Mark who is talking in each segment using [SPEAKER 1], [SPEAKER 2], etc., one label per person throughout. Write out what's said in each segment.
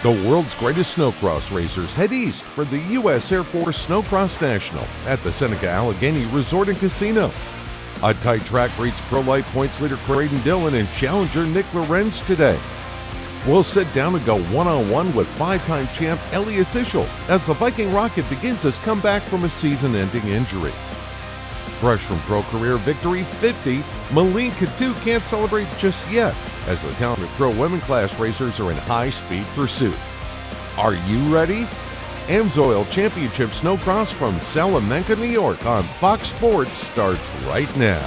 [SPEAKER 1] The world's greatest snowcross racers head east for the U.S. Air Force Snocross National at the Seneca Allegheny Resort and Casino. A tight track greets Pro Light points leader Creighton Dillon and challenger Nick Lorenz today. We'll sit down and go one-on-one with five-time champ Elias Ischel as the Viking Rocket begins his comeback from a season-ending injury. Fresh from pro career victory 50, Malene Coutu can't celebrate just yet as the talented pro women class racers are in high-speed pursuit. Are you ready? AMSOIL Championship Snowcross from Salamanca, New York on Fox Sports starts right now.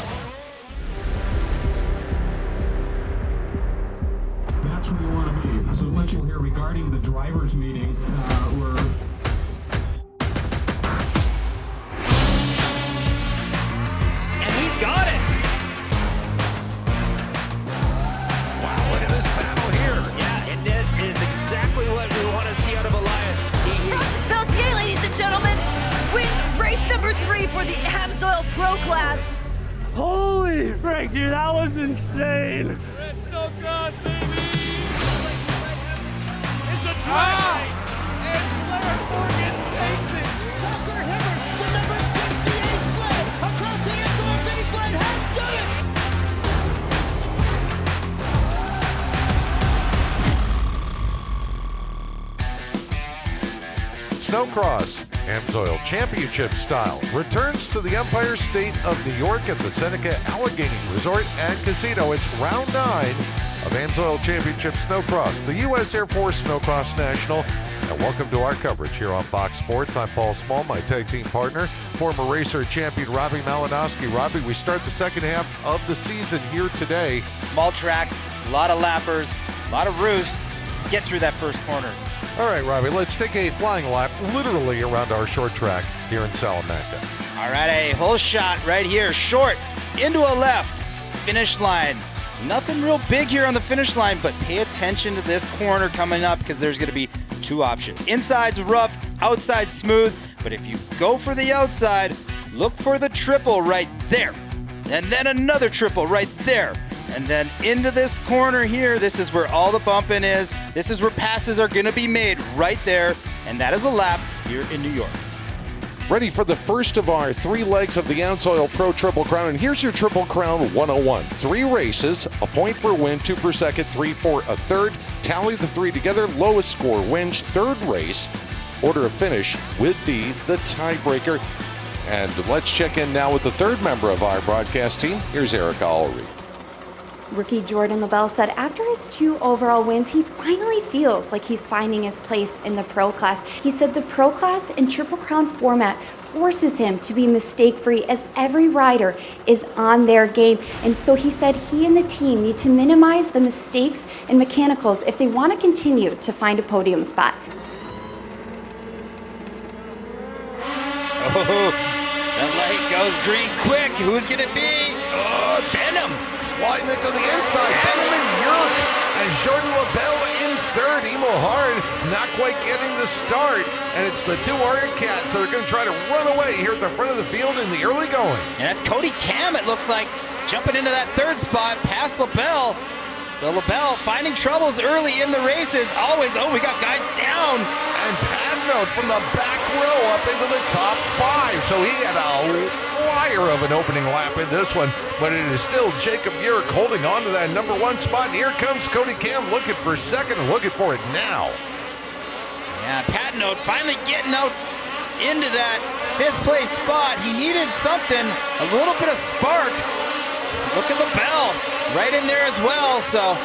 [SPEAKER 2] That's where you want to be. So what you'll hear regarding the drivers' meeting,
[SPEAKER 3] Got it! Wow, look at this battle here. Yeah, and that is exactly what we want to see out of Elias.
[SPEAKER 4] Francis Peltier, ladies and gentlemen, wins race number 3 for the AMSOIL Pro Class.
[SPEAKER 5] Holy frick, dude, that was insane.
[SPEAKER 6] Red Snocross, baby! It's a drag! And Blair Morgan takes it!
[SPEAKER 7] Tucker Hibbert, the number 68 sled across the AMSOIL finish line, has done it!
[SPEAKER 8] Snocross, AMSOIL Championship style, returns to the Empire State of New York at the Seneca Allegheny Resort and Casino. It's round 9 of AMSOIL Championship Snowcross, the U.S. Air Force Snocross National. And welcome to our coverage here on Fox Sports. I'm Paul Small, my tag team partner, former racer champion Robbie Malinowski. Robbie, we start the second half of the season here today.
[SPEAKER 3] Small track, a lot of lappers, a lot of roosts. Get through that first corner.
[SPEAKER 8] All right, Robbie, let's take a flying lap literally around our short track here in Salamanca.
[SPEAKER 3] All right, a whole shot right here, short, into a left, finish line. Nothing real big here on the finish line, but pay attention to this corner coming up because there's going to be two options. Inside's rough, outside smooth, but if you go for the outside, look for the triple right there, and then another triple right there. And then into this corner here, this is where all the bumping is. This is where passes are gonna be made right there. And that is a lap here in New York.
[SPEAKER 8] Ready for the first of our 3 legs of the AMSOIL Pro Triple Crown. And here's your Triple Crown 101. 3 races, a point for a win, 2 per second, 3 for a third. Tally the 3 together, lowest score wins. Third race, order of finish would be the tiebreaker. And let's check in now with the third member of our broadcast team. Here's Erica Allry.
[SPEAKER 9] Rookie Jordan LaBelle said after his 2 overall wins, he finally feels like he's finding his place in the pro class. He said the pro class and Triple Crown format forces him to be mistake-free as every rider is on their game. And so he said he and the team need to minimize the mistakes and mechanicals if they want to continue to find a podium spot.
[SPEAKER 3] Oh, the light goes green quick. Who's going to be? Oh, Benham.
[SPEAKER 8] Sliding it to the inside, Benjamin Yerk and Jordan LaBelle in third. Emo Hard not quite getting the start, and it's the 2 Hard Cats that are going to try to run away here at the front of the field in the early going.
[SPEAKER 3] And that's Cody Cam, it looks like, jumping into that third spot past LaBelle. So LaBelle finding troubles early in the races. Always, we got guys down.
[SPEAKER 8] And Padnote from the back row up into the top 5. So he had a flyer of an opening lap in this one, but it is still Jacob Yerk holding on to that number 1 spot. And here comes Cody Cam looking for second and looking for it now.
[SPEAKER 3] Yeah, Padnote finally getting out into that 5th place spot. He needed something, a little bit of spark. Look at LaBelle right in there as well, so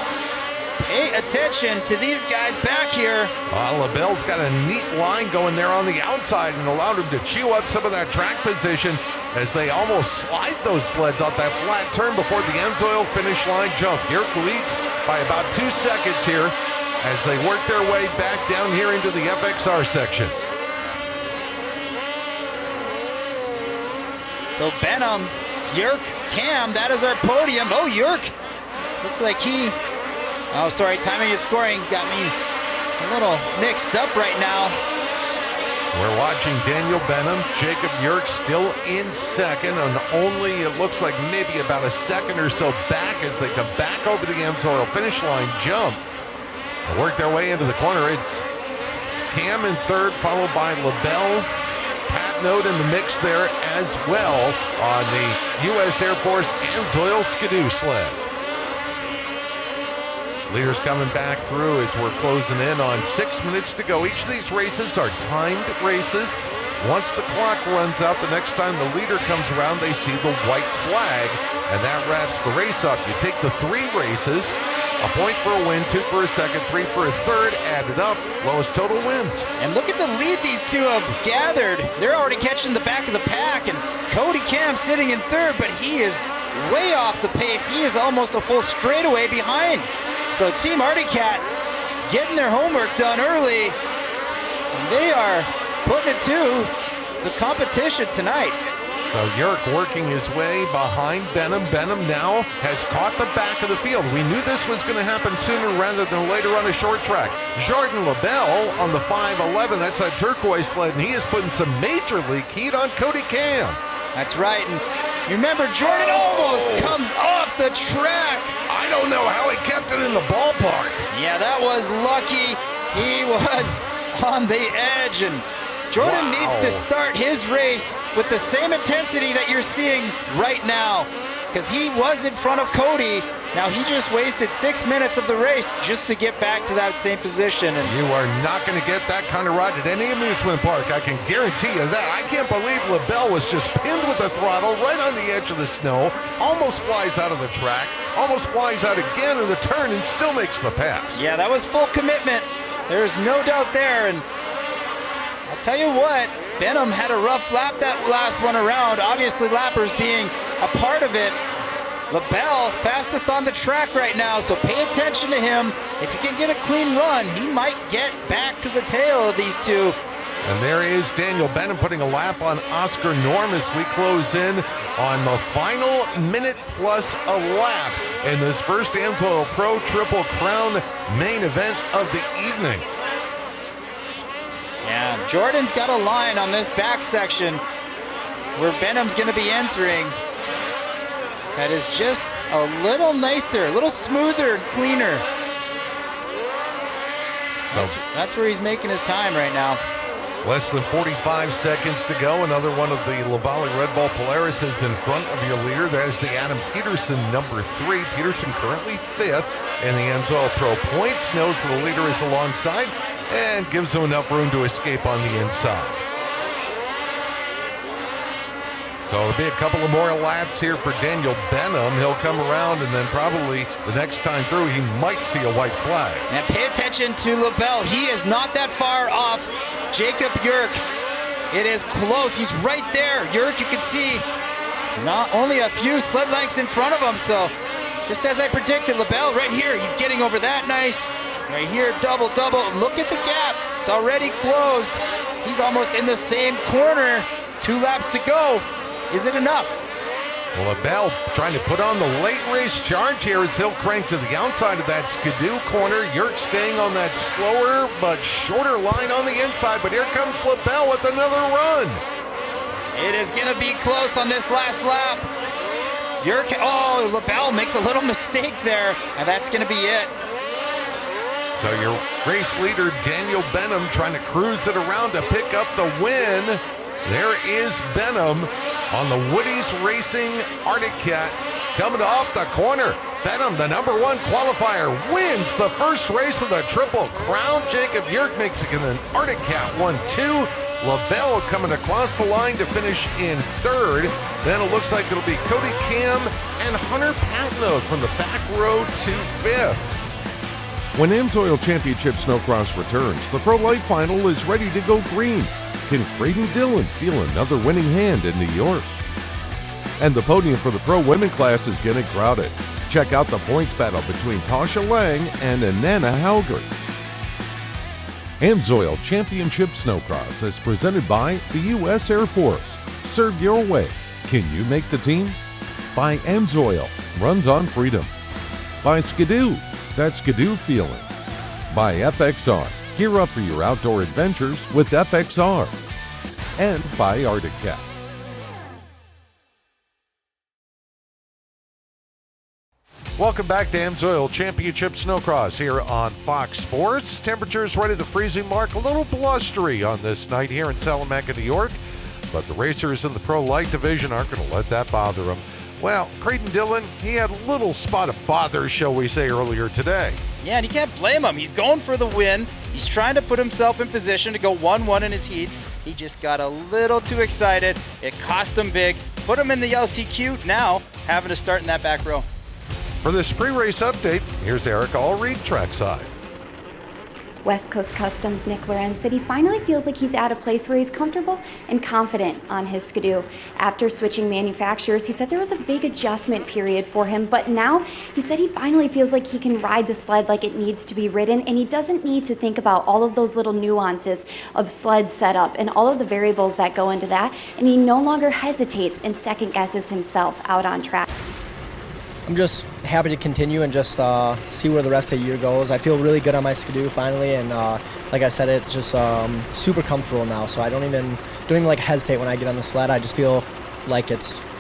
[SPEAKER 3] pay attention to these guys back here.
[SPEAKER 8] LaBelle's got a neat line going there on the outside and allowed him to chew up some of that track position as they almost slide those sleds off that flat turn before the AMSOIL finish line jump. Yerk leads by about 2 seconds here as they work their way back down here into the FXR section.
[SPEAKER 3] So Benham, Yerk, Cam, that is our podium. Oh, Yerk, looks like he, timing and scoring got me a little mixed up right now.
[SPEAKER 8] We're watching Daniel Benham, Jacob Yerk still in second, and only, it looks like maybe about a second or so back as they come back over the AMSOIL finish line jump. They work their way into the corner. It's Cam in third, followed by LaBelle. Pat Note in the mix there as well on the U.S. Air Force AMSOIL Skidoo sled. Leaders coming back through as we're closing in on 6 minutes to go. Each of these races are timed races. Once the clock runs out, the next time the leader comes around, they see the white flag, and that wraps the race up. You take the 3 races, a point for a win, 2 for a second, 3 for a third, added up, lowest total wins.
[SPEAKER 3] And look at the lead these two have gathered. They're already catching the back of the pack, and Cody Cam sitting in third, but he is way off the pace. He is almost a full straightaway behind. So Team Arctic Cat getting their homework done early, and they are putting it to the competition tonight.
[SPEAKER 8] So Yerk working his way behind Benham. Benham now has caught the back of the field. We knew this was going to happen sooner rather than later on a short track. Jordan LaBelle on the 511, that's a turquoise sled, and he is putting some major league heat on Cody Cam.
[SPEAKER 3] That's right, and remember, Jordan almost comes off the track.
[SPEAKER 8] I don't know how he kept it in the ballpark.
[SPEAKER 3] Yeah, that was lucky. He was on the edge, and Jordan needs to start his race with the same intensity that you're seeing right now, because he was in front of Cody. Now he just wasted 6 minutes of the race just to get back to that same position. And
[SPEAKER 8] you are not going to get that kind of ride at any amusement park. I can guarantee you that. I can't believe LaBelle was just pinned with the throttle right on the edge of the snow, almost flies out of the track, almost flies out again in the turn, and still makes the pass.
[SPEAKER 3] Yeah, that was full commitment. There's no doubt there. And I'll tell you what, Benham had a rough lap that last one around. Obviously, lappers being a part of it. LaBelle, fastest on the track right now, so pay attention to him. If he can get a clean run, he might get back to the tail of these two.
[SPEAKER 8] And there is Daniel Benham putting a lap on Oscar Norm as we close in on the final minute plus a lap in this first AMSOIL Pro Triple Crown main event of the evening.
[SPEAKER 3] Yeah, Jordan's got a line on this back section where Benham's going to be entering that is just a little nicer, a little smoother and cleaner. That's where he's making his time right now.
[SPEAKER 8] Less than 45 seconds to go. Another one of the Lavalley Red Bull Polaris is in front of your leader. That is the Adam Peterson, number 3. Peterson currently 5th in the AMSOIL Pro points. Knows the leader is alongside and gives him enough room to escape on the inside. So it'll be a couple of more laps here for Daniel Benham. He'll come around, and then probably the next time through, he might see a white flag.
[SPEAKER 3] And pay attention to LaBelle. He is not that far off Jacob Yerk. It is close. He's right there. Yerk, you can see, not only a few sled lengths in front of him. So just as I predicted, LaBelle right here, he's getting over that nice. Right here, double. Look at the gap. It's already closed. He's almost in the same corner. 2 laps to go. Is it enough?
[SPEAKER 8] Well, LaBelle trying to put on the late race charge here as he'll crank to the outside of that Skidoo corner. Yerk staying on that slower but shorter line on the inside, but here comes LaBelle with another run.
[SPEAKER 3] It is going to be close on this last lap. LaBelle makes a little mistake there, and that's going to be it.
[SPEAKER 8] So your race leader, Daniel Benham, trying to cruise it around to pick up the win. There is Benham on the Woody's Racing Arctic Cat coming off the corner. Benham, the number 1 qualifier, wins the first race of the Triple Crown. Jacob Yerk makes it an Arctic Cat 1-2. LaBelle coming across the line to finish in 3rd. Then it looks like it'll be Cody Cam and Hunter Patno from the back row to 5th.
[SPEAKER 1] When AMSOIL Championship Snocross returns, the Pro Light Final is ready to go green. Can Creighton Dillon deal another winning hand in New York? And the podium for the Pro Women class is getting crowded. Check out the points battle between Tasha Lang and Anana Halgert. AMSOIL Championship Snocross is presented by the U.S. Air Force. Serve your way. Can you make the team? By AMSOIL, runs on freedom. By Skidoo, that Skidoo feeling. By FXR, gear up for your outdoor adventures with FXR. And by Arctic Cat.
[SPEAKER 8] Welcome back to AMSOIL Championship Snocross here on Fox Sports. Temperatures right at the freezing mark, a little blustery on this night here in Salamanca, New York, but the racers in the Pro Light Division aren't going to let that bother them. Well, Creighton Dillon, he had a little spot of bother, shall we say, earlier today.
[SPEAKER 3] Yeah, and you can't blame him. He's going for the win. He's trying to put himself in position to go 1-1 in his heats. He just got a little too excited. It cost him big. Put him in the LCQ, now having to start in that back row.
[SPEAKER 8] For this pre-race update, here's Eric Allreed trackside.
[SPEAKER 9] West Coast Customs' Nick Lorenz said he finally feels like he's at a place where he's comfortable and confident on his Skidoo. After switching manufacturers, he said there was a big adjustment period for him, but now he said he finally feels like he can ride the sled like it needs to be ridden, and he doesn't need to think about all of those little nuances of sled setup and all of the variables that go into that, and he no longer hesitates and second guesses himself out on track.
[SPEAKER 10] I'm just happy to continue and just see where the rest of the year goes. I feel really good on my Skidoo finally, and like I said, it's just super comfortable now. So I don't even like hesitate when I get on the sled. I just feel like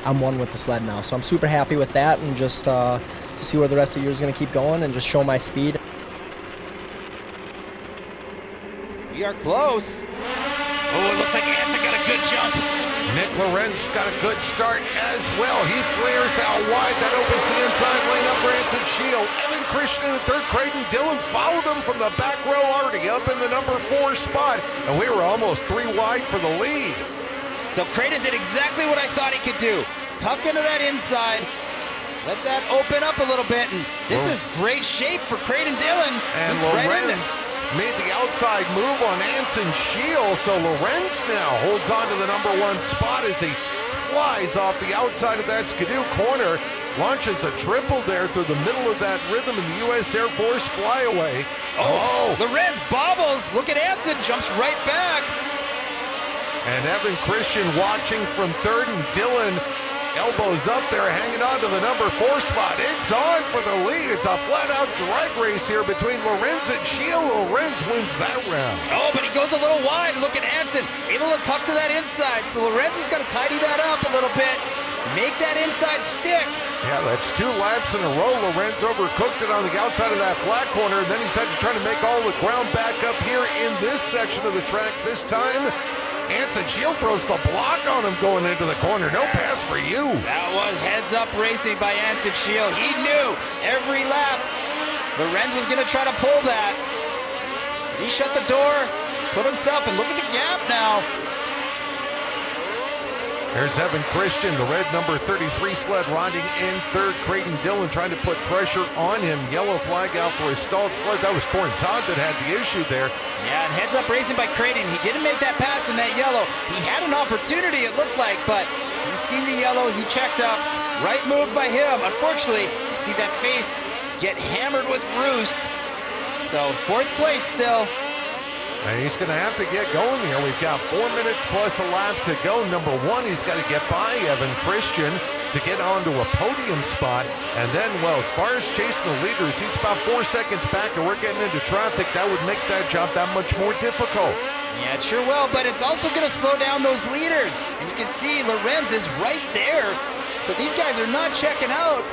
[SPEAKER 10] I'm one with the sled now. So I'm super happy with that, and just to see where the rest of the year is going to keep going and just show my speed.
[SPEAKER 3] We are close. Oh, it looks like Anson got a good jump.
[SPEAKER 8] Nick Lorenz got a good start as well. He flares out wide. That opens the inside lane up for Anson Shield. Evan Christian in third. Creighton Dillon followed him from the back row, already up in the number 4 spot. And we were almost 3 wide for the lead.
[SPEAKER 3] So Creighton did exactly what I thought he could do. Tuck into that inside. Let that open up a little bit. And this is great shape for Creighton Dillon.
[SPEAKER 8] And
[SPEAKER 3] He's right in
[SPEAKER 8] Lorenz
[SPEAKER 3] this.
[SPEAKER 8] made the outside move on Anson Shield, so Lorenz now holds on to the number 1 spot as he flies off the outside of that Skidoo corner, launches a triple there through the middle of that rhythm in the U.S. Air Force flyaway.
[SPEAKER 3] Lorenz bobbles. Look at Anson, jumps right back.
[SPEAKER 8] And Evan Christian watching from third, and Dillon elbows up there, hanging on to the number 4 spot. It's on for the lead. It's a flat-out drag race here between Lorenz and Shield. Lorenz wins that round.
[SPEAKER 3] Oh, but he goes a little wide. Look at Anson, able to tuck to that inside. So Lorenz has got to tidy that up a little bit. Make that inside stick.
[SPEAKER 8] Yeah, that's 2 laps in a row. Lorenz overcooked it on the outside of that flat corner, and then he's had to try to make all the ground back up here in this section of the track this time. Anson Shield throws the block on him going into the corner. No pass for you.
[SPEAKER 3] That was heads-up racing by Anson Shield. He knew every lap Lorenz was going to try to pull that. He shut the door, put himself, and look at the gap now.
[SPEAKER 8] There's Evan Christian, the red number 33 sled, riding in third. Creighton Dillon trying to put pressure on him. Yellow flag out for a stalled sled. That was Corin Todd that had the issue there.
[SPEAKER 3] Yeah, and heads up racing by Creighton. He didn't make that pass in that yellow. He had an opportunity, it looked like, but he's seen the yellow. He checked up. Right move by him. Unfortunately, you see that face get hammered with roost. So 4th place still.
[SPEAKER 8] And he's going to have to get going here. We've got 4 minutes plus a lap to go. Number 1, he's got to get by Evan Christian to get onto a podium spot. And then, well, as far as chasing the leaders, he's about 4 seconds back, and we're getting into traffic. That would make that job that much more difficult.
[SPEAKER 3] Yeah, it sure will, but it's also going to slow down those leaders. And you can see Lorenz is right there. So these guys are not checking out.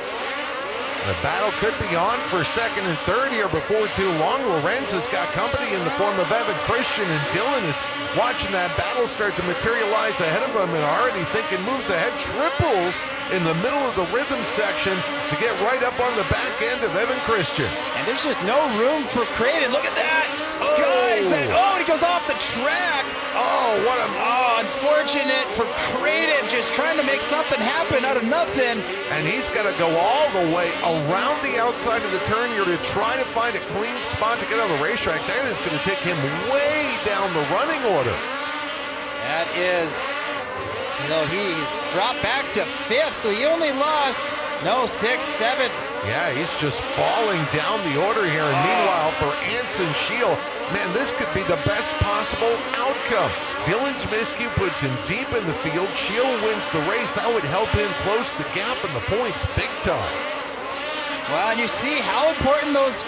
[SPEAKER 8] The battle could be on for second and third here before too long. Lorenz has got company in the form of Evan Christian, and Dillon is watching that battle start to materialize ahead of him and already thinking moves ahead. Triples in the middle of the rhythm section to get right up on the back end of Evan Christian.
[SPEAKER 3] And there's just no room for Creighton. Look at that. Skies that. Oh, and he goes off the track.
[SPEAKER 8] Oh, what a...
[SPEAKER 3] Oh, unfortunate for Creighton, just trying to make something happen out of nothing.
[SPEAKER 8] And he's got to go all the way around the outside of the turn here to try to find a clean spot to get on the racetrack. That is going to take him way down the running order.
[SPEAKER 3] That is, he's dropped back to 5th, so he only lost, 6th, 7th.
[SPEAKER 8] Yeah, he's just falling down the order here. And meanwhile, for Anson Shield, man, this could be the best possible outcome. Dillon's miscue puts him deep in the field. Shield wins the race. That would help him close the gap in the points big time.
[SPEAKER 3] Well, and you see how important those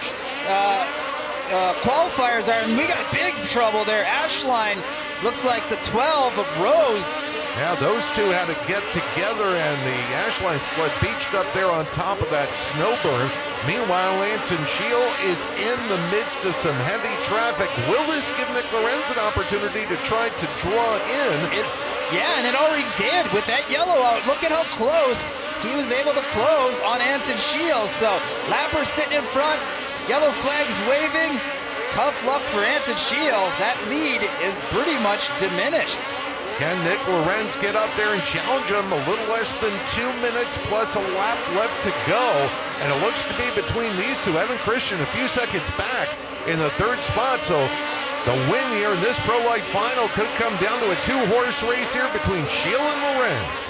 [SPEAKER 3] qualifiers are, and we got big trouble there. Ashline looks like the 12 of Rose
[SPEAKER 8] Yeah, those two had to get together, and the Ashline sled beached up there on top of that snow berm. Meanwhile, Anson Shiel is in the midst of some heavy traffic. Will this give Nick Lorenz an opportunity to try to draw in?
[SPEAKER 3] Yeah, and it already did with that yellow out. Look at how close he was able to close on Anson Shiel. So Lapper sitting in front, yellow flags waving. Tough luck for Anson Shiel. That lead is pretty much diminished.
[SPEAKER 8] Can Nick Lorenz get up there and challenge him? A little less than 2 minutes plus a lap left to go. And it looks to be between these two. Evan Christian a few seconds back in the third spot. So the win here in this Pro Light final could come down to a two-horse race here between Shiel and Lorenz.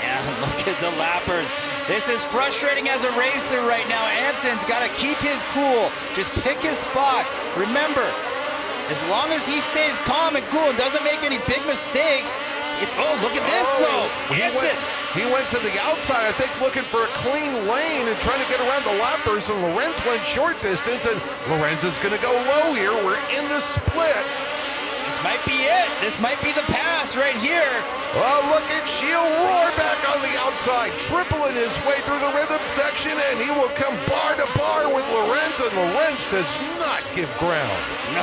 [SPEAKER 3] Yeah, look at the lappers. This is frustrating as a racer right now. Anson's got to keep his cool. Just pick his spots. Remember, as long as he stays calm and cool and doesn't make any big mistakes, it's, oh, look at this though.
[SPEAKER 8] He went to the outside, I think, looking for a clean lane and trying to get around the lappers, and Lorenz went short distance, and Lorenz is going to go low here. We're in the split.
[SPEAKER 3] This might be it. This might be the pass right here.
[SPEAKER 8] Oh, look at Shiel roar back on the outside, tripling his way through the rhythm section, and he will come bar to bar with Lorenz, and Lorenz does not give ground.
[SPEAKER 3] No,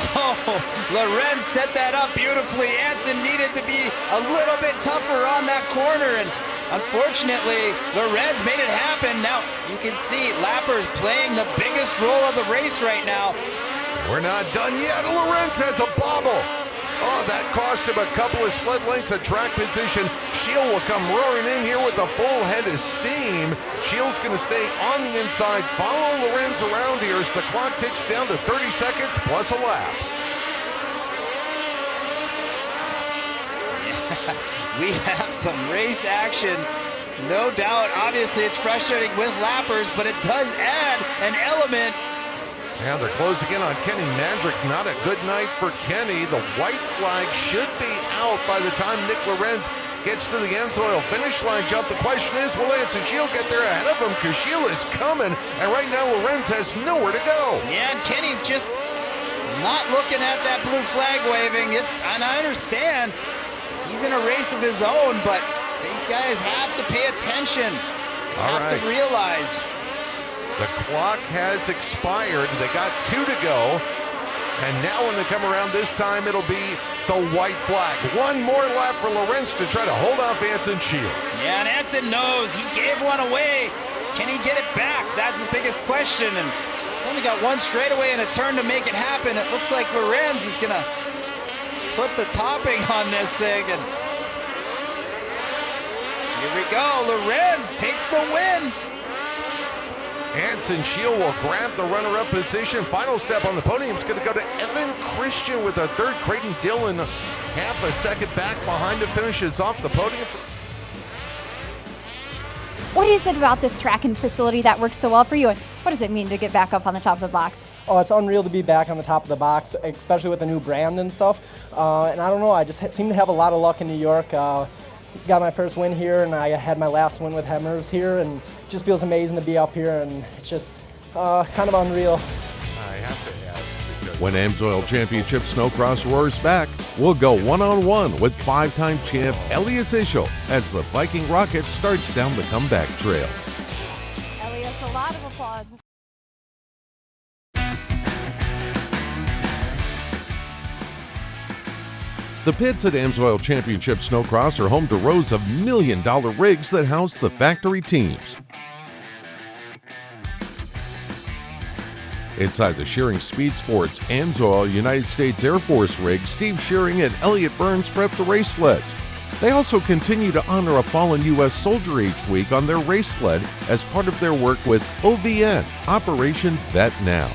[SPEAKER 3] Lorenz set that up beautifully. Anson needed to be a little bit tougher on that corner, and unfortunately, Lorenz made it happen. Now, you can see Lapper's playing the biggest role of the race right now.
[SPEAKER 8] We're not done yet. Lorenz has a bobble. Oh, that cost him a couple of sled lengths of track position. Shiel will come roaring in here with a full head of steam. Shiel's going to stay on the inside, following Lorenz around here as the clock ticks down to 30 seconds plus a lap.
[SPEAKER 3] Yeah, we have some race action. No doubt, obviously it's frustrating with lappers, but it does add an element.
[SPEAKER 8] Yeah, they're closing in on Kenny Mandrick. Not a good night for Kenny. The white flag should be out by the time Nick Lorenz gets to the AMSOIL finish line jump. The question is, will Anson Shiel get there ahead of him? Because Shiel is coming, and right now Lorenz has nowhere to go.
[SPEAKER 3] Yeah, and Kenny's just not looking at that blue flag waving. And I understand he's in a race of his own, but these guys have to pay attention. They have to realize.
[SPEAKER 8] The clock has expired. They got 2 to go. And now when they come around this time, it'll be the white flag. One more lap for Lorenz to try to hold off Anson Shiel. Yeah,
[SPEAKER 3] and Anson knows he gave one away. Can he get it back? That's the biggest question. And he's only got one straightaway and a turn to make it happen. It looks like Lorenz is going to put the topping on this thing. And here we go. Lorenz takes the win.
[SPEAKER 8] Anson Shiel will grab the runner-up position. Final step on the podium is going to go to Evan Christian with a third. Creighton Dillon half a second back behind him, finishes off the podium.
[SPEAKER 11] What is it about this track and facility that works so well for you, and what does it mean to get back up on the top of the box?
[SPEAKER 10] Oh, it's unreal to be back on the top of the box, especially with the new brand and stuff. And I don't know, I just seem to have a lot of luck in New York. Got my first win here, and I had my last win with Hemmers here, and it just feels amazing to be up here, and it's just kind of unreal.
[SPEAKER 8] I have to ask.
[SPEAKER 1] When AMSOIL Championship Snocross roars back, we'll go one-on-one with 5-time champ Elias Ischel as the Viking Rocket starts down the comeback trail.
[SPEAKER 11] Elias, a lot of applause.
[SPEAKER 1] The pits at AMSOIL Championship Snocross are home to rows of million-dollar rigs that house the factory teams. Inside the Shearing Speed Sports AMSOIL United States Air Force rig, Steve Shearing and Elliot Burns prep the race sleds. They also continue to honor a fallen U.S. soldier each week on their race sled as part of their work with OVN, Operation Vet Now.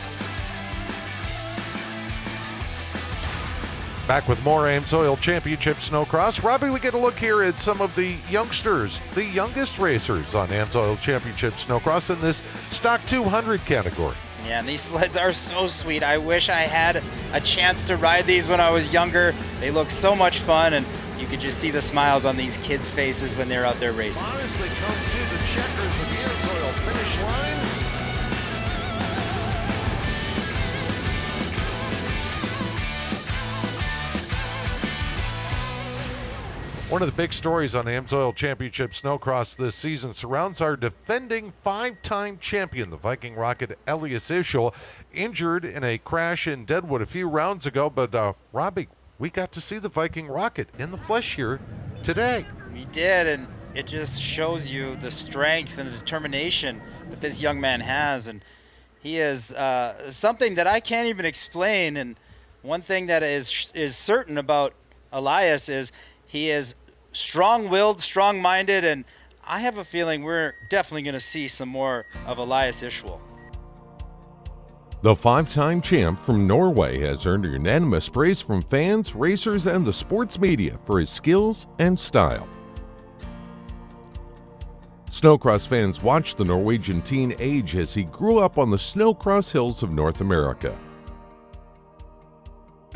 [SPEAKER 8] Back with more AMSOIL Championship Snocross. Robbie, we get a look here at some of the youngsters, the youngest racers on AMSOIL Championship Snocross in this Stock 200 category.
[SPEAKER 3] Yeah, and these sleds are so sweet. I wish I had a chance to ride these when I was younger. They look so much fun, and you could just see the smiles on these kids' faces when they're out there racing.
[SPEAKER 8] As they come to the checkers of the AMSOIL finish line. One of the big stories on the AMSOIL Championship Snocross this season surrounds our defending 5-time champion, the Viking Rocket Elias Ischel, injured in a crash in Deadwood a few rounds ago. But Robbie, we got to see the Viking Rocket in the flesh here today.
[SPEAKER 3] We did, and it just shows you the strength and the determination that this young man has. And he is something that I can't even explain. And one thing that is certain about Elias is he is strong-willed, strong-minded, and I have a feeling we're definitely going to see some more of Elias Ischel.
[SPEAKER 1] The 5-time champ from Norway has earned unanimous praise from fans, racers, and the sports media for his skills and style. Snocross fans watched the Norwegian teen age as he grew up on the Snocross hills of North America.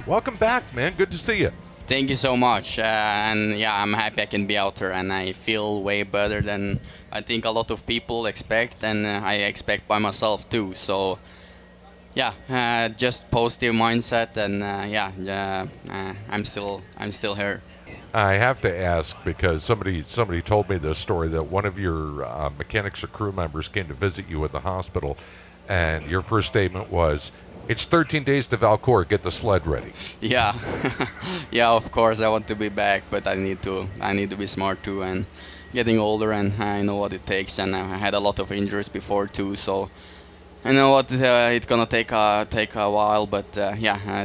[SPEAKER 8] Welcome back, man. Good to see you.
[SPEAKER 12] Thank you so much, and yeah, I'm happy I can be out there, and I feel way better than I think a lot of people expect, and I expect by myself too. So yeah, just positive mindset, and I'm still here.
[SPEAKER 8] I have to ask because somebody told me this story that one of your mechanics or crew members came to visit you at the hospital, and your first statement was, "It's 13 days to Valcourt. Get the sled ready."
[SPEAKER 12] Yeah, yeah. Of course, I want to be back, but I need to be smart too. And getting older, and I know what it takes. And I had a lot of injuries before too, so I know what it's gonna take a while. But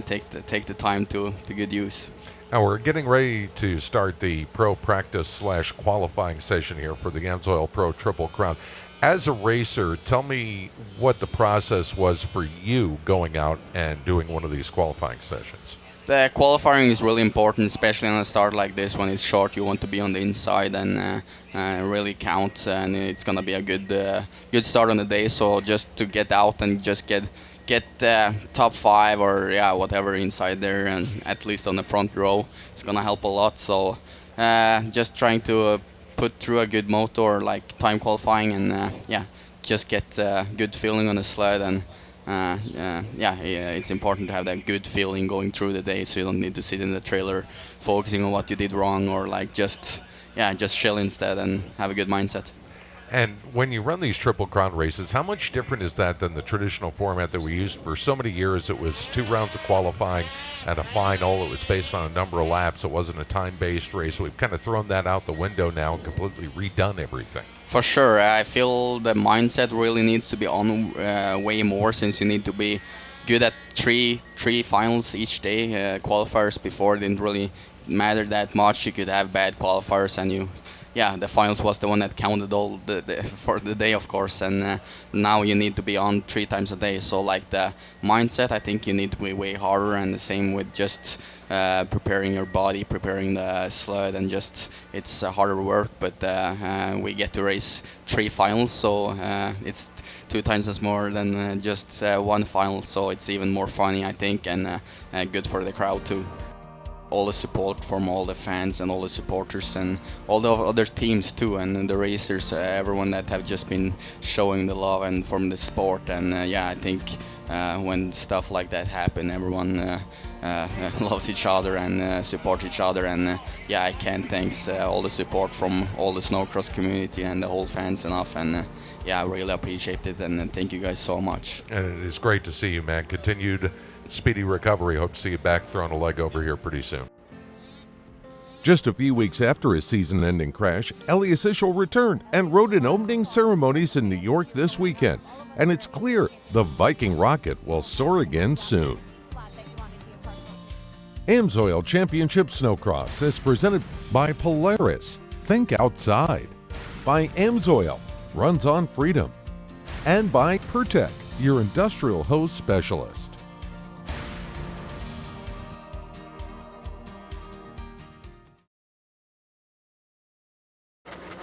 [SPEAKER 12] take the time to good use.
[SPEAKER 8] Now we're getting ready to start the pro practice / qualifying session here for the AMSOIL Pro Triple Crown. As a racer, tell me what the process was for you going out and doing one of these qualifying sessions.
[SPEAKER 12] The qualifying is really important, especially on a start like this when it's short. You want to be on the inside and really count, and it's gonna be a good start on the day. So just to get out and just get top 5 or whatever inside there, and at least on the front row, it's gonna help a lot. So just trying to put through a good motor, like time qualifying, and just get a good feeling on the sled. And it's important to have that good feeling going through the day, so you don't need to sit in the trailer focusing on what you did wrong, or like just chill instead and have a good mindset.
[SPEAKER 8] And when you run these Triple Crown races, how much different is that than the traditional format that we used for so many years? It was 2 rounds of qualifying and a final. It was based on a number of laps. It wasn't a time-based race. We've kind of thrown that out the window now and completely redone everything.
[SPEAKER 12] For sure. I feel the mindset really needs to be on way more, since you need to be good at three finals each day. Qualifiers before didn't really matter that much. You could have bad qualifiers, and the finals was the one that counted all for the day, of course. And now you need to be on 3 times a day. So like the mindset, I think you need to be way harder, and the same with just preparing your body, preparing the sled, and just it's harder work. But we get to race 3 finals, so it's 2 times as more than just 1 final. So it's even more funny, I think, and good for the crowd too. All the support from all the fans and all the supporters and all the other teams too, and the racers, everyone that have just been showing the love and from the sport. And I think when stuff like that happen, everyone loves each other and supports each other. And I can't thank all the support from all the Snocross community and the whole fans enough. And I really appreciate it, and thank you guys so much.
[SPEAKER 8] And it is great to see you, man. Continued speedy recovery. Hope to see you back throwing a leg over here pretty soon.
[SPEAKER 1] Just a few weeks after his season-ending crash, Elias Ischel returned and rode in opening ceremonies in New York this weekend. And it's clear the Viking Rocket will soar again soon. AMSOIL Championship Snocross is presented by Polaris, Think Outside, by AMSOIL, Runs on Freedom, and by Pertec, your industrial hose specialist.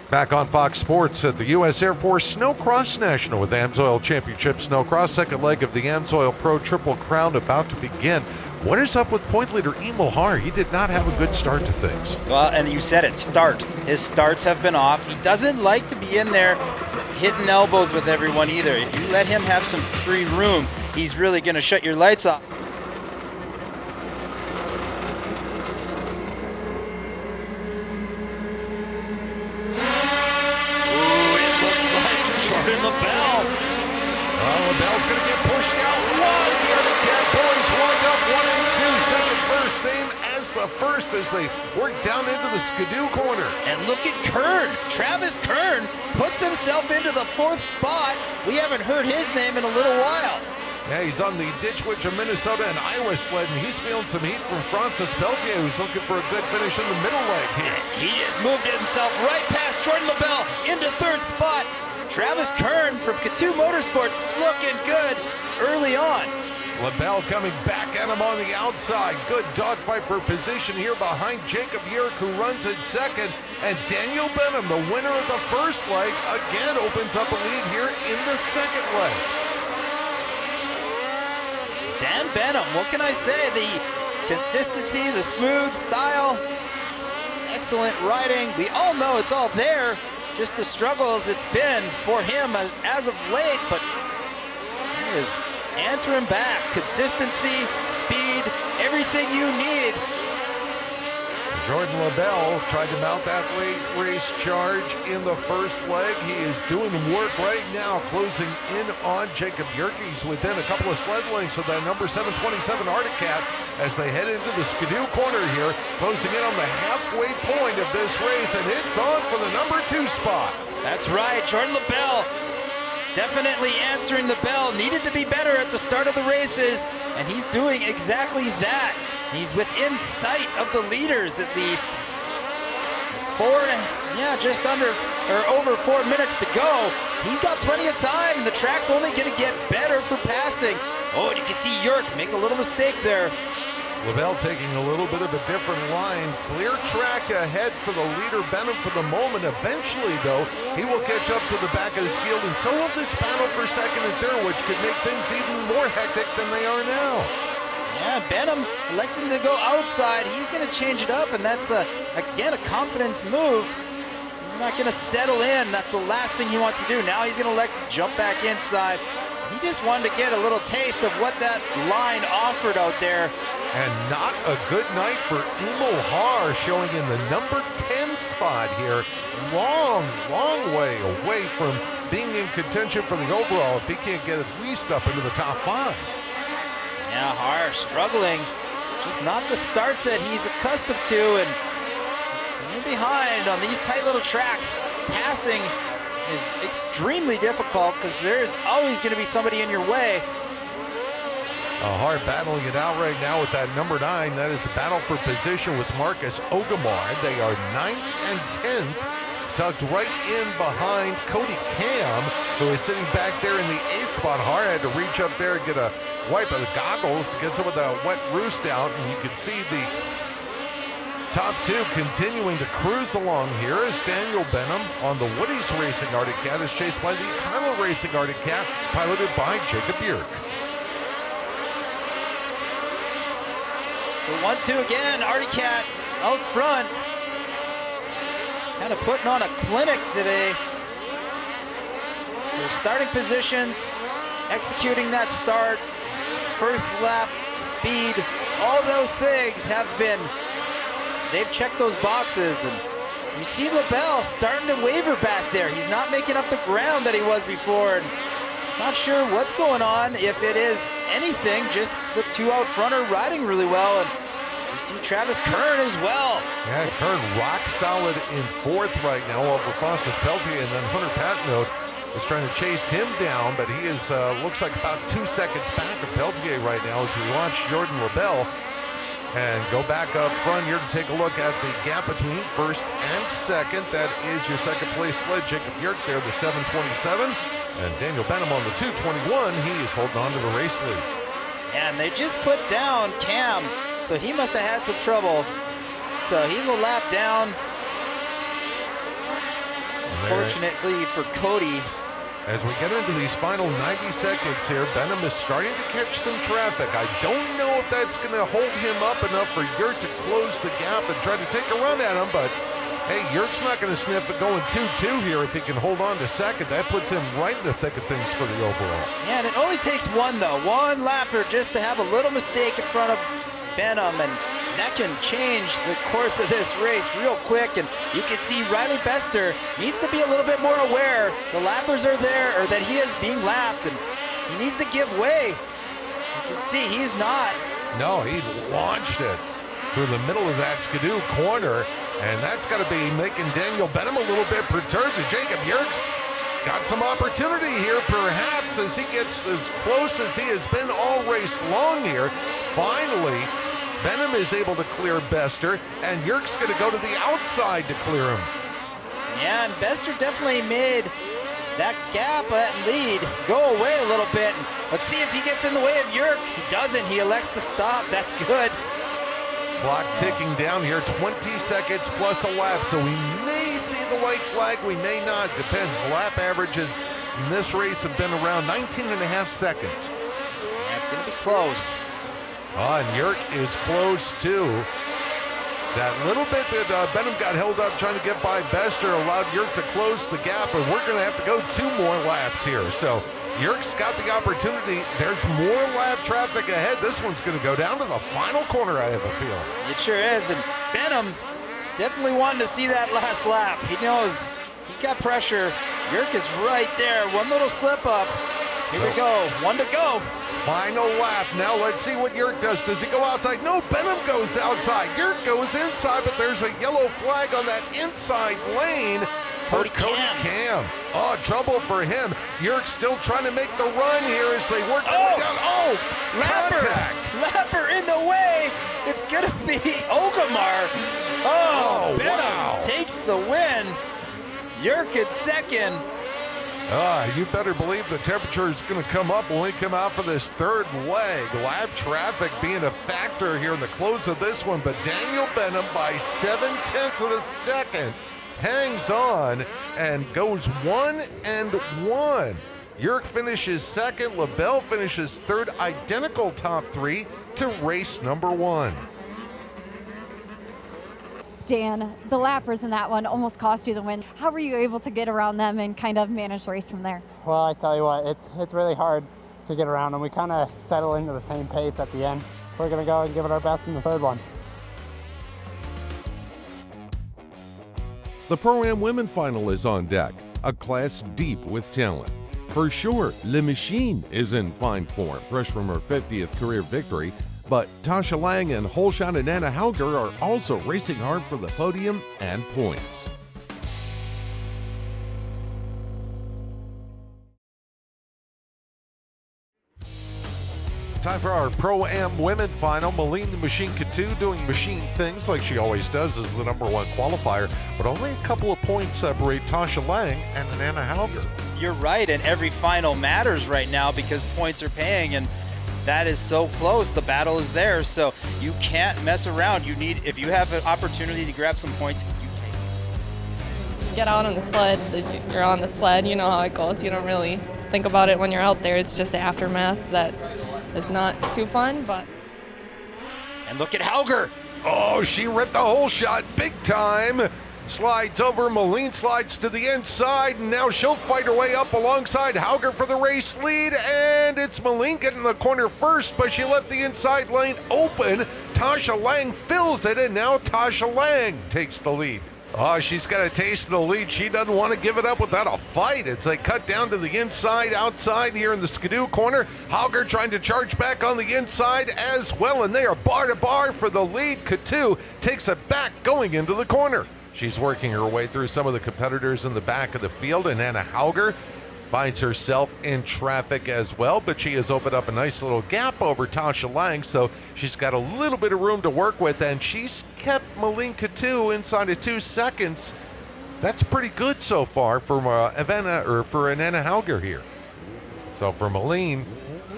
[SPEAKER 8] Back on Fox Sports at the U.S. Air Force Snocross National with AMSOIL Championship Snocross. Second leg of the AMSOIL Pro Triple Crown about to begin. What is up with point leader Emil Haar? He did not have a good start to things.
[SPEAKER 3] Well, and you said it, start. His starts have been off. He doesn't like to be in there hitting elbows with everyone either. If you let him have some free room, he's really going to shut your lights off.
[SPEAKER 8] the first as they work down into the skidoo corner.
[SPEAKER 3] And look at Kern. Travis Kern puts himself into the 4th spot. We haven't heard his name in a little while.
[SPEAKER 8] Yeah, he's on the Ditch Witch of Minnesota and Iowa sled, and he's feeling some heat from Francis Peltier, who's looking for a good finish in the middle leg here.
[SPEAKER 3] He just moved himself right past Jordan LaBelle into 3rd spot. Travis Kern from K2 Motorsports looking good early on.
[SPEAKER 8] LaBelle coming back at him on the outside. Good dogfight for position here behind Jacob Yerk, who runs in 2nd. And Daniel Benham, the winner of the 1st leg, again opens up a lead here in the 2nd leg.
[SPEAKER 3] Dan Benham, what can I say? The consistency, the smooth style, excellent riding. We all know it's all there. Just the struggles it's been for him as of late, but he is answering back. Consistency, speed, everything you need.
[SPEAKER 8] Jordan LaBelle tried to mount that late race charge in the 1st leg. He is doing work right now, closing in on Jacob Yerk. He's within a couple of sled lengths of that number 727 Arctic Cat as they head into the skidoo corner here, closing in on the halfway point of this race, and it's on for the number 2 spot.
[SPEAKER 3] That's right, Jordan LaBelle definitely answering the bell. Needed to be better at the start of the races, and he's doing exactly that. He's within sight of the leaders at least. Just under or over 4 minutes to go. He's got plenty of time, and the track's only going to get better for passing. Oh, and you can see Yerk make a little mistake there.
[SPEAKER 8] LaBelle taking a little bit of a different line. Clear track ahead for the leader, Benham, for the moment. Eventually, though, he will catch up to the back of the field, and so will this battle for 2nd and 3rd, which could make things even more hectic than they are now.
[SPEAKER 3] Yeah, Benham electing to go outside. He's going to change it up, and that's, again, a confidence move. He's not going to settle in. That's the last thing he wants to do. Now he's going to elect to jump back inside. He just wanted to get a little taste of what that line offered out there.
[SPEAKER 8] And not a good night for Emil Haar, showing in the number 10 spot here. Long way away from being in contention for the overall if he can't get at least up into the top 5.
[SPEAKER 3] Yeah, Haar struggling. Just not the starts that he's accustomed to, and you're behind on these tight little tracks. Passing is extremely difficult because there's always going to be somebody in your way.
[SPEAKER 8] Hard battling it out right now with that number 9. That is a battle for position with Marcus Ogamar. They are 9th and 10th, tucked right in behind Cody Cam, who is sitting back there in the 8th spot. Har had to reach up there and get a wipe of the goggles to get some of the wet roost out, and you can see the top 2 continuing to cruise along here as Daniel Benham on the Woody's Racing Arctic Cat is chased by the Kyla Racing Arctic Cat, piloted by Jacob Yerk.
[SPEAKER 3] So 1-2 again, Arctic Cat out front. Kind of putting on a clinic today. Their starting positions, executing that start, first lap, speed, all those things have been, they've checked those boxes, and you see LaBelle starting to waver back there. He's not making up the ground that he was before, and not sure what's going on, if it is anything, just the 2 out front are riding really well, and you see Travis Kern as well.
[SPEAKER 8] Yeah, Kern rock solid in 4th right now over Francis Peltier, and then Hunter Patnote is trying to chase him down, but he is looks like about 2 seconds back of Peltier right now as we watch Jordan LaBelle. And go back up front here to take a look at the gap between 1st and 2nd. That is your 2nd place sled, Jacob Yerk there, the 727. And Daniel Benham on the 221. He is holding on to the race lead.
[SPEAKER 3] And they just put down Cam, so he must have had some trouble. So he's a lap down. Fortunately for Cody.
[SPEAKER 8] As we get into these final 90 seconds here, Benham is starting to catch some traffic. I don't know if that's going to hold him up enough for Yerk to close the gap and try to take a run at him, but hey, Yerk's not going to sniff it going 2-2 here if he can hold on to 2nd. That puts him right in the thick of things for the overall.
[SPEAKER 3] Yeah, and it only takes one, though. One lapper just to have a little mistake in front of Benham, and that can change the course of this race real quick. And you can see Riley Bester needs to be a little bit more aware. The lappers are there, or that he is being lapped, and he needs to give way. You can see he's not.
[SPEAKER 8] No, he launched it. through the middle of that Skidoo corner, and that's got to be making Daniel Benham a little bit perturbed. Jacob Yerkes got some opportunity here, perhaps, as he gets as close as he has been all race long here. Finally, Benham is able to clear Bester, and Yerkes going to go to the outside to clear him.
[SPEAKER 3] Yeah, and Bester definitely made that gap, that lead, go away a little bit. Let's see if he gets in the way of Yerk. He doesn't. He elects to stop. That's good.
[SPEAKER 8] Clock ticking down here, 20 seconds plus a lap, so we may see the white flag, we may not, depends. Lap averages in this race have been around 19 and a half seconds.
[SPEAKER 3] That's going to be close.
[SPEAKER 8] And Yerk is close too. That little bit that Benham got held up trying to get by Bester allowed Yerk to close the gap, and we're going to have to go 2 more laps here. So Yerk's got the opportunity. There's more lap traffic ahead. This one's going to go down to the final corner, I have a feeling.
[SPEAKER 3] It sure is, and Benham definitely wanting to see that last lap. He knows he's got pressure. Yerk is right there. One little slip up. Here we go. 1 to go.
[SPEAKER 8] Final lap. Now let's see what Yerk does. Does he go outside? No, Benham goes outside. Yerk goes inside, but there's a yellow flag on that inside lane for Cody Cam. Oh, trouble for him. Yerk's still trying to make the run here as they work their way down. Oh, contact.
[SPEAKER 3] Lapper in the way. It's going to be Ogamar. Oh, Benham takes the win. Yerk at second.
[SPEAKER 8] You better believe the temperature is going to come up when we come out for this third leg. Lap traffic being a factor here in the close of this one, but Daniel Benham by 0.7 of a second hangs on and goes 1-1. Yerk finishes second, LaBelle finishes third, identical top 3 to race number 1.
[SPEAKER 11] Dan, the lappers in that one almost cost you the win. How were you able to get around them and kind of manage the race from there?
[SPEAKER 13] Well, I tell you what, it's really hard to get around them. We kind of settle into the same pace at the end. We're going to go and give it our best in the third one.
[SPEAKER 1] The Pro-Am Women Final is on deck, a class deep with talent. For sure, Le Machine is in fine form, fresh from her 50th career victory, but Tasha Lang and Holshot and Anna Hauger are also racing hard for the podium and points.
[SPEAKER 8] Time for our Pro-Am Women Final. Malene the Machine Coutu doing machine things like she always does as the #1 qualifier, but only a couple of points separate Tasha Lang and Anna Hauger.
[SPEAKER 3] You're right, and every final matters right now because points are paying, and that is so close. The battle is there, so you can't mess around. You need, if you have an opportunity to grab some points, you take it.
[SPEAKER 14] Get out on the sled. You're on the sled. You know how it goes. You don't really think about it when you're out there. It's just the aftermath that is not too fun, but.
[SPEAKER 3] And look at Hauger.
[SPEAKER 8] Oh, she ripped the whole shot big time. Slides over, Malene slides to the inside, and now she'll fight her way up alongside Hauger for the race lead, and it's Malene getting the corner first, but she left the inside lane open. Tasha Lang fills it, and now Tasha Lang takes the lead. Oh, she's got a taste of the lead. She doesn't want to give it up without a fight as they cut down to the inside, outside here in the Skidoo corner. Hauger trying to charge back on the inside as well, and they are bar to bar for the lead. Coutu takes it back going into the corner. She's working her way through some of the competitors in the back of the field, and Anna Hauger finds herself in traffic as well, but she has opened up a nice little gap over Tasha Lang, so she's got a little bit of room to work with, and she's kept Malene Coutu inside of 2 seconds. That's pretty good so far for an Anna Hauger here. So for Malene,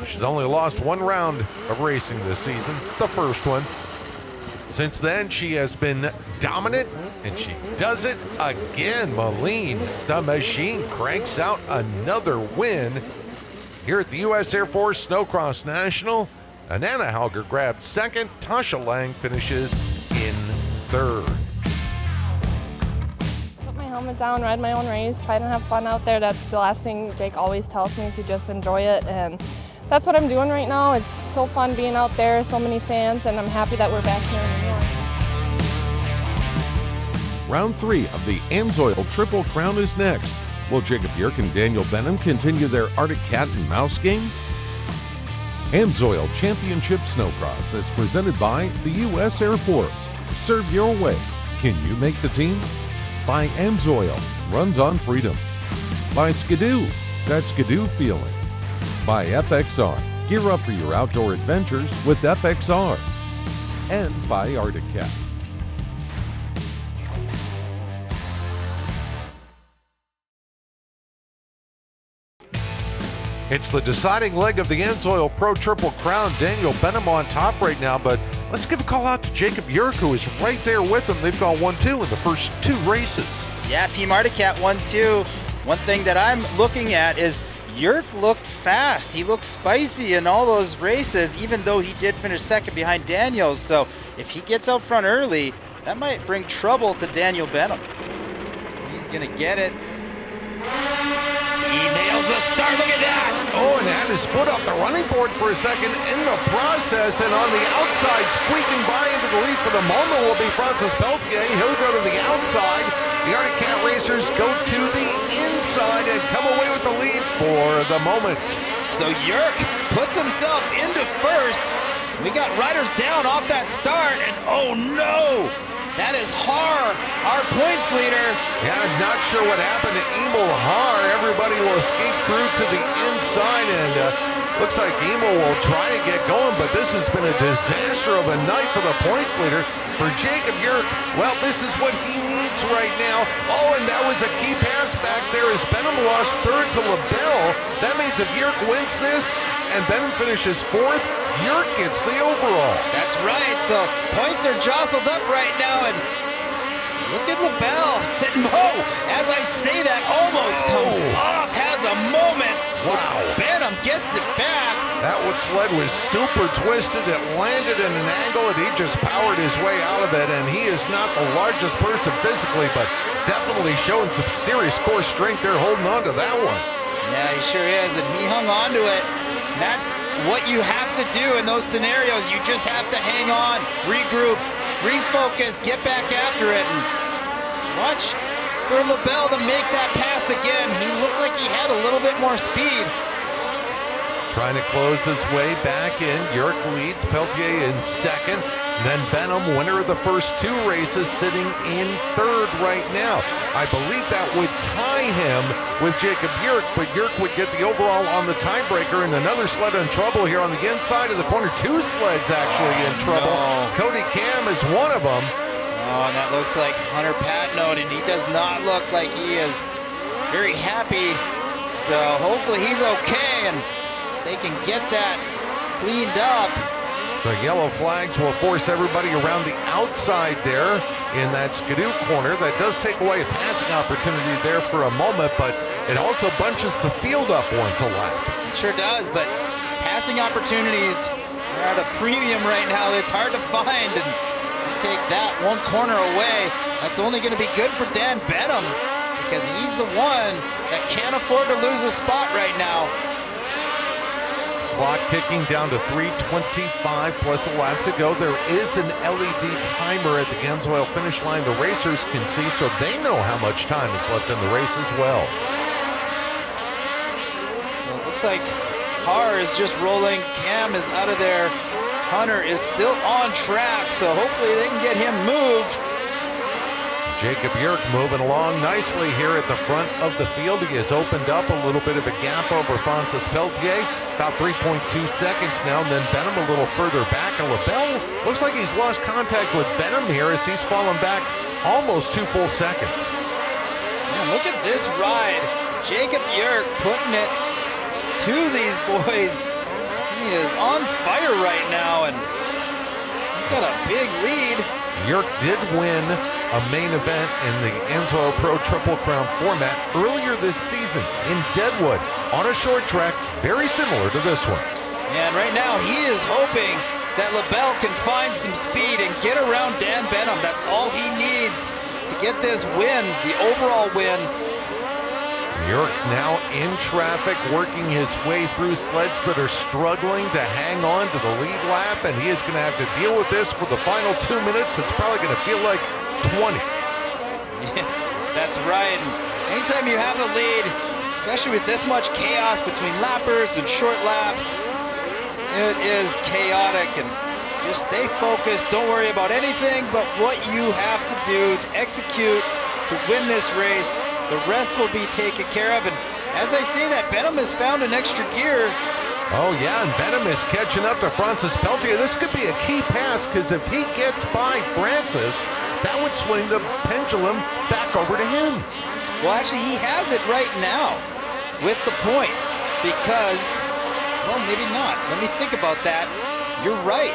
[SPEAKER 8] she's only lost 1 round of racing this season, the first one. Since then, she has been dominant, and she does it again. Malene, the Machine, cranks out another win here at the U.S. Air Force Snocross National. And Anna Hauger grabs second. Tasha Lang finishes in third.
[SPEAKER 14] Put my helmet down, ride my own race, try to have fun out there. That's the last thing Jake always tells me, to just enjoy it, and that's what I'm doing right now. It's so fun being out there, so many fans, and I'm happy that we're back here in New York.
[SPEAKER 1] Round 3 of the AMSOIL Triple Crown is next. Will Jacob Yerk and Daniel Benham continue their Arctic Cat and Mouse game? AMSOIL Championship Snocross is presented by the U.S. Air Force. Serve your way. Can you make the team? By AMSOIL, runs on freedom. By Skidoo, that Skidoo feeling. By FXR, gear up for your outdoor adventures with FXR. And by Arctic Cat.
[SPEAKER 8] It's the deciding leg of the AMSOIL Pro Triple Crown. Daniel Benham on top right now, but let's give a call out to Jacob Yerk, who is right there with him. They've gone 1-2 in the first 2 races.
[SPEAKER 3] Yeah, Team Arctic Cat 1-2. One thing that I'm looking at is Yerk looked fast. He looked spicy in all those races, even though he did finish second behind Daniels. So if he gets out front early, that might bring trouble to Daniel Benham. He's going to get it. He nails the start. Look at that.
[SPEAKER 8] Oh, and had his foot off the running board for a second in the process, and on the outside, squeaking by into the lead for the moment will be Francis Peltier. He'll go to the outside. The Arctic Cat racers go to the inside and come away with the lead for the moment.
[SPEAKER 3] So Yerk puts himself into first. We got riders down off that start, and oh no! That is Har, our points leader.
[SPEAKER 8] Yeah, I'm not sure what happened to Emil Har. Everybody will escape through to the inside, and looks like Emil will try to get going, but this has been a disaster of a night for the points leader. For Jacob Yerk, well, this is what he needs right now. Oh, and that was a key pass back there as Benham lost third to LaBelle. That means if Yerk wins this and Benham finishes fourth, Yerk gets the overall.
[SPEAKER 3] That's right, so points are jostled up right now, and look at LaBelle sitting, as I say that, almost comes off, has a moment.
[SPEAKER 8] Wow.
[SPEAKER 3] So Benham gets it back.
[SPEAKER 8] That sled was super twisted. It landed in an angle, and he just powered his way out of it, and he is not the largest person physically, but definitely showing some serious core strength there holding on to that one.
[SPEAKER 3] Yeah, he sure is, and he hung on to it. That's what you have to do in those scenarios. You just have to hang on, regroup, refocus, get back after it, and watch for LaBelle to make that pass again. He looked like he had a little bit more speed.
[SPEAKER 8] Trying to close his way back in. Yerk leads, Peltier in second. Then Benham, winner of the first 2 races, sitting in third right now. I believe that would tie him with Jacob Yerk, but Yerk would get the overall on the tiebreaker, and another sled in trouble here on the inside of the corner. 2 sleds actually in trouble.
[SPEAKER 3] No.
[SPEAKER 8] Cody Cam is one of them.
[SPEAKER 3] Oh, and that looks like Hunter Patnode, and he does not look like he is very happy. So hopefully he's okay, and they can get that cleaned up.
[SPEAKER 8] So yellow flags will force everybody around the outside there in that Skidoo corner. That does take away a passing opportunity there for a moment, but it also bunches the field up once a lap.
[SPEAKER 3] It sure does, but passing opportunities are at a premium right now. It's hard to find, and you take that one corner away, that's only going to be good for Dan Benham, because he's the one that can't afford to lose a spot right now.
[SPEAKER 8] Clock ticking down to 3:25 plus a lap to go. There is an LED timer at the AMSOIL finish line the racers can see, so they know how much time is left in the race as well.
[SPEAKER 3] So it looks like Har is just rolling. Cam is out of there. Hunter is still on track, so hopefully they can get him moved.
[SPEAKER 8] Jacob Yerk moving along nicely here at the front of the field. He has opened up a little bit of a gap over Francis Peltier, about 3.2 seconds now, and then Benham a little further back. And LaBelle looks like he's lost contact with Benham here as he's fallen back almost 2 full seconds.
[SPEAKER 3] Man, look at this ride. Jacob Yerk putting it to these boys. He is on fire right now, and he's got a big lead.
[SPEAKER 8] Yerk did win a main event in the AMSOIL Pro Triple Crown format earlier this season in Deadwood on a short track very similar to this one.
[SPEAKER 3] And right now he is hoping that LaBelle can find some speed and get around Dan Benham. That's all he needs to get this win, the overall win.
[SPEAKER 8] Yerk now in traffic, working his way through sleds that are struggling to hang on to the lead lap, and he is going to have to deal with this for the final 2 minutes. It's probably going to feel like 20.
[SPEAKER 3] Yeah, that's right. And anytime you have the lead, especially with this much chaos between lappers and short laps, It is chaotic, and just stay focused. Don't worry about anything but what you have to do to execute to win this race. The rest will be taken care of. And as I say that, Benham has found an extra gear.
[SPEAKER 8] Oh yeah, and Benham is catching up to Francis Peltier. This could be a key pass, because if he gets by Francis, that would swing the pendulum back over to him.
[SPEAKER 3] Well, actually, he has it right now with the points, because, well, maybe not. Let me think about that. You're right.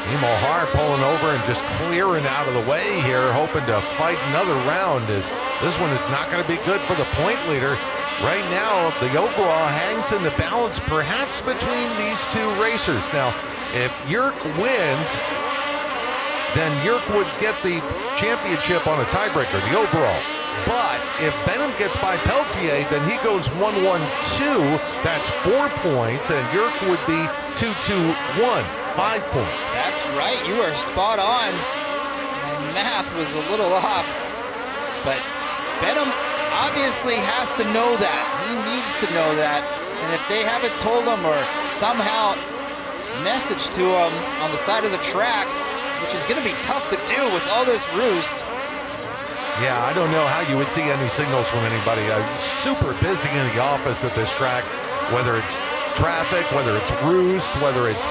[SPEAKER 8] Emo Har pulling over and just clearing out of the way here, hoping to fight another round, as this one is not going to be good for the point leader. Right now, the overall hangs in the balance perhaps between these two racers. Now, if Yerk wins, then Yerk would get the championship on a tiebreaker, the overall. But if Benham gets by Peltier, then he goes 1-1-2. That's 4 points, and Yerk would be 2-2-1. 5 points.
[SPEAKER 3] That's right. You are spot on. My math was a little off. But Benham obviously has to know that. He needs to know that. And if they haven't told him or somehow messaged to him on the side of the track, which is going to be tough to do with all this roost.
[SPEAKER 8] Yeah, I don't know how you would see any signals from anybody. Super busy in the office at this track, whether it's traffic, whether it's roost, whether it's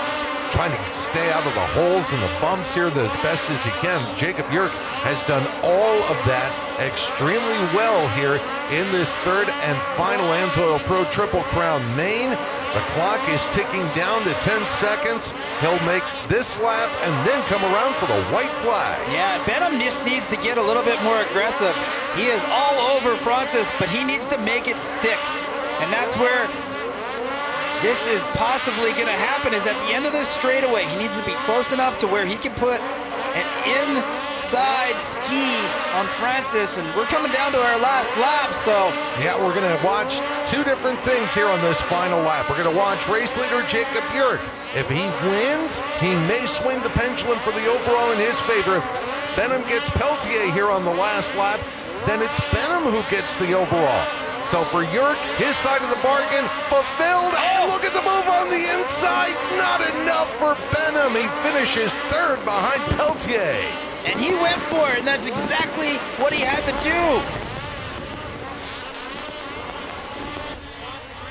[SPEAKER 8] trying to stay out of the holes and the bumps here as best as he can. Jacob Yerk has done all of that extremely well here in this third and final AMSOIL Pro Triple Crown main. The clock is ticking down to 10 seconds. He'll make this lap and then come around for the white flag.
[SPEAKER 3] Yeah, Benham just needs to get a little bit more aggressive. He is all over Francis, but he needs to make it stick. And that's where this is possibly going to happen, is at the end of this straightaway. He needs to be close enough to where he can put an inside ski on Francis, and we're coming down to our last lap, so.
[SPEAKER 8] Yeah, we're going to watch two different things here on this final lap. We're going to watch race leader Jacob Yerk. If he wins, he may swing the pendulum for the overall in his favor. If Benham gets Peltier here on the last lap, then it's Benham who gets the overall. So for Yerk, his side of the bargain fulfilled. And look at the move on the inside. Not enough for Benham. He finishes third behind Peltier.
[SPEAKER 3] And he went for it, and that's exactly what he had to do.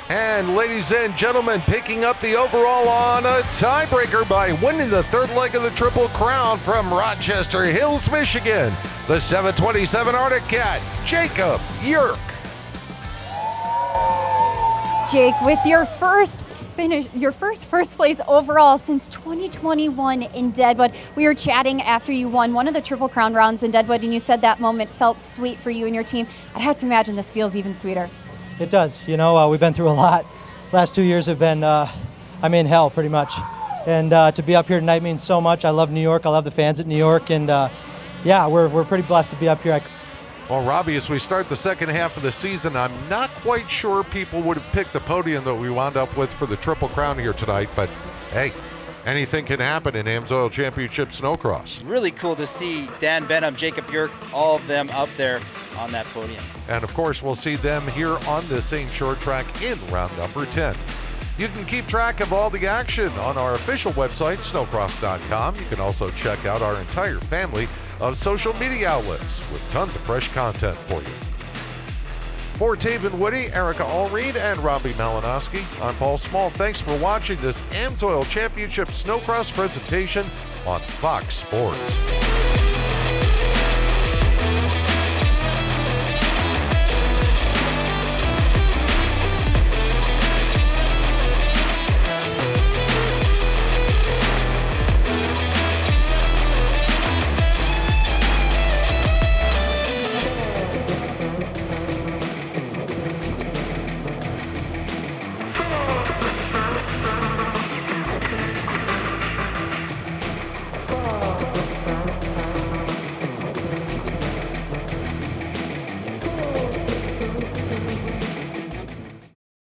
[SPEAKER 8] And ladies and gentlemen, picking up the overall on a tiebreaker by winning the third leg of the Triple Crown from Rochester Hills, Michigan, the 727 Arctic Cat, Jacob Yerk.
[SPEAKER 11] Jake, with your first place overall since 2021 in Deadwood. We were chatting after you won one of the Triple Crown rounds in Deadwood, and you said that moment felt sweet for you and your team. I'd have to imagine this feels even sweeter.
[SPEAKER 15] It does. You know, we've been through a lot. Last 2 years have been, I'm in hell pretty much. And to be up here tonight means so much. I love New York. I love the fans at New York. And yeah, we're pretty blessed to be up here.
[SPEAKER 8] Well, Robbie, as we start the second half of the season, I'm not quite sure people would have picked the podium that we wound up with for the Triple Crown here tonight, but hey, anything can happen in AMSOIL Championship Snocross.
[SPEAKER 3] Really cool to see Dan Benham, Jacob Yerk, all of them up there on that podium.
[SPEAKER 8] And of course, we'll see them here on the St. Short track in round number 10. You can keep track of all the action on our official website, snocross.com. You can also check out our entire family of social media outlets with tons of fresh content for you. For Taven Woody, Erica Allreed, and Robbie Malinowski, I'm Paul Small. Thanks for watching this AMSOIL Championship Snocross presentation on Fox Sports.